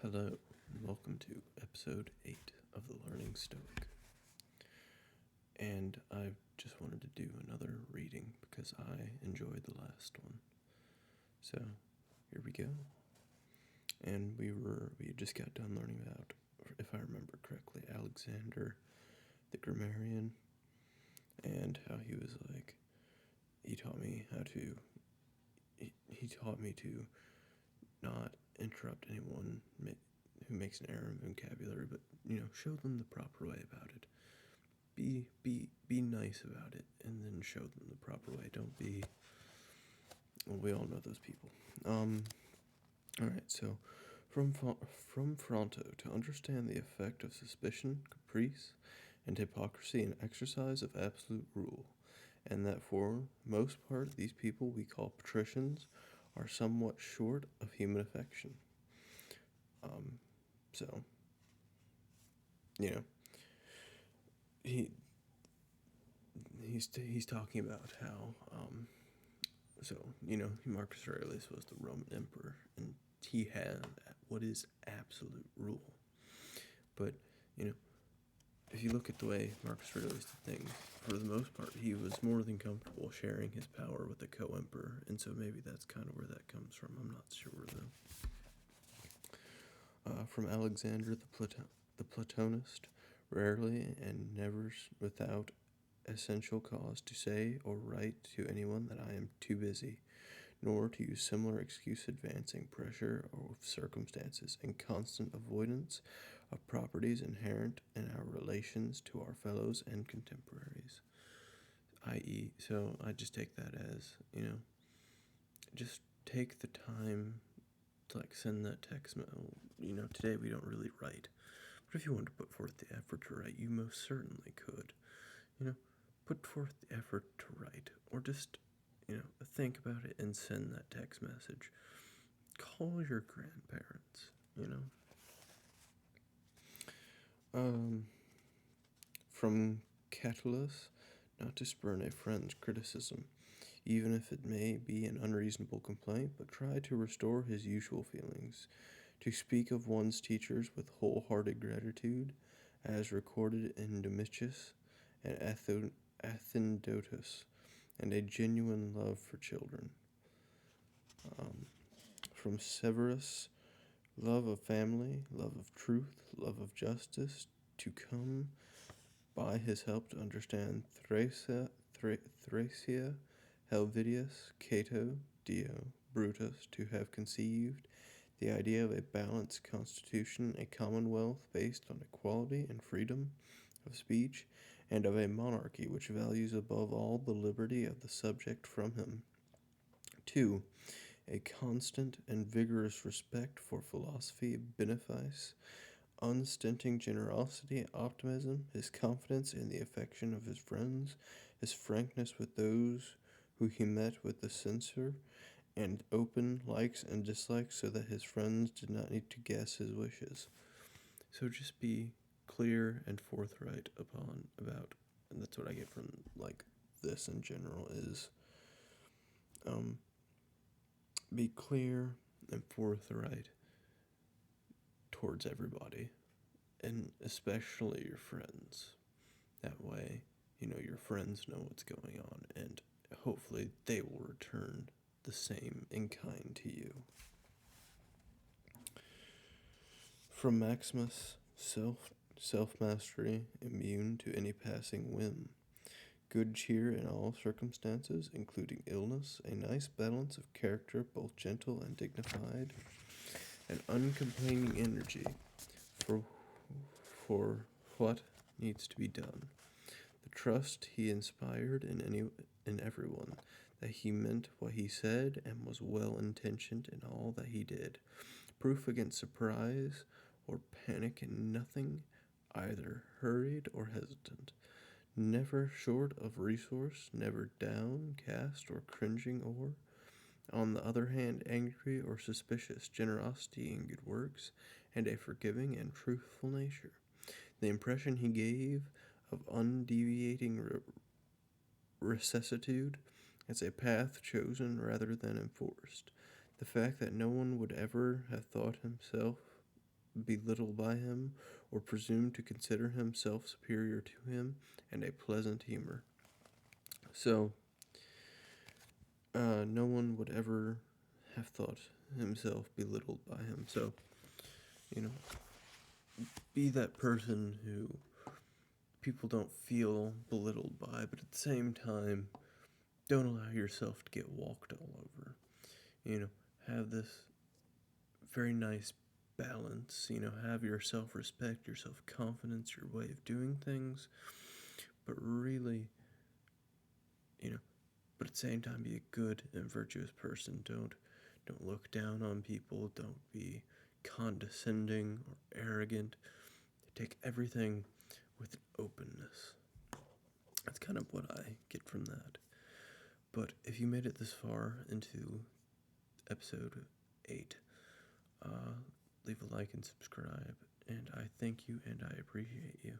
Hello, and welcome to episode 8 of The Learning Stoic. And I just wanted to do another reading because I enjoyed the last one. So, here we go. And we just got done learning about, if I remember correctly, Alexander the Grammarian, and how he was like, he taught me to not interrupt anyone who makes an error in vocabulary, but, show them the proper way about it. Be nice about it, and then show them the proper way. Don't be. Well, we all know those people. All right. So, from Fronto, to understand the effect of suspicion, caprice, and hypocrisy in exercise of absolute rule, and that for most part these people we call patricians are somewhat short of human affection. So, you know, he he's talking about how Marcus Aurelius was the Roman emperor, and he had what is absolute rule. But if you look at the way Marcus Aurelius did things, for the most part, he was more than comfortable sharing his power with the co-emperor, and so maybe that's kind of where that comes from. I'm not sure though. From Alexander the Platonist, rarely and never without essential cause to say or write to anyone that I am too busy, nor to use similar excuse advancing pressure or circumstances and constant avoidance of properties inherent in our relations to our fellows and contemporaries. I.e., so I just take that as, just take the time to send that text mail. Today we don't really write, but if you wanted to put forth the effort to write, you most certainly could. Put forth the effort to write, or just, think about it and send that text message. Call your grandparents, From Catullus, not to spurn a friend's criticism, even if it may be an unreasonable complaint, but try to restore his usual feelings, to speak of one's teachers with wholehearted gratitude, as recorded in Domitius and Athenodorus, and a genuine love for children. From Severus, love of family, love of truth, love of justice, to come by his help to understand Thracia, Helvidius, Cato, Dio, Brutus, to have conceived the idea of a balanced constitution, a commonwealth based on equality and freedom of speech, and of a monarchy which values above all the liberty of the subject from him. 2. A constant and vigorous respect for philosophy, benefice, unstinting generosity, optimism, his confidence in the affection of his friends, his frankness with those who he met with the censor, and open likes and dislikes so that his friends did not need to guess his wishes. So just be clear and forthright about, and that's what I get from this in general is be clear and forthright towards everybody, and especially your friends. That way, your friends know what's going on, and hopefully they will return the same in kind to you. From Maximus, self-mastery, immune to any passing whim. Good cheer in all circumstances, including illness, a nice balance of character, both gentle and dignified, and uncomplaining energy for what needs to be done. The trust he inspired in everyone, that he meant what he said and was well intentioned in all that he did. Proof against surprise or panic in nothing, either hurried or hesitant. Never short of resource, never downcast or cringing or, on the other hand, angry or suspicious, generosity in good works, and a forgiving and truthful nature. The impression he gave of undeviating rectitude as a path chosen rather than enforced. The fact that no one would ever have thought himself belittle by him or presume to consider himself superior to him, and a pleasant humor. So, no one would ever have thought himself belittled by him. So, you know, be that person who people don't feel belittled by, but at the same time, don't allow yourself to get walked all over. Have this very nice balance. Have your self respect, your self confidence, your way of doing things, but really, but at the same time, be a good and virtuous person. Don't look down on people. Don't be condescending or arrogant. Take everything with openness. That's kind of what I get from that. But if you made it this far into episode 8, leave a like and subscribe. And I thank you and I appreciate you.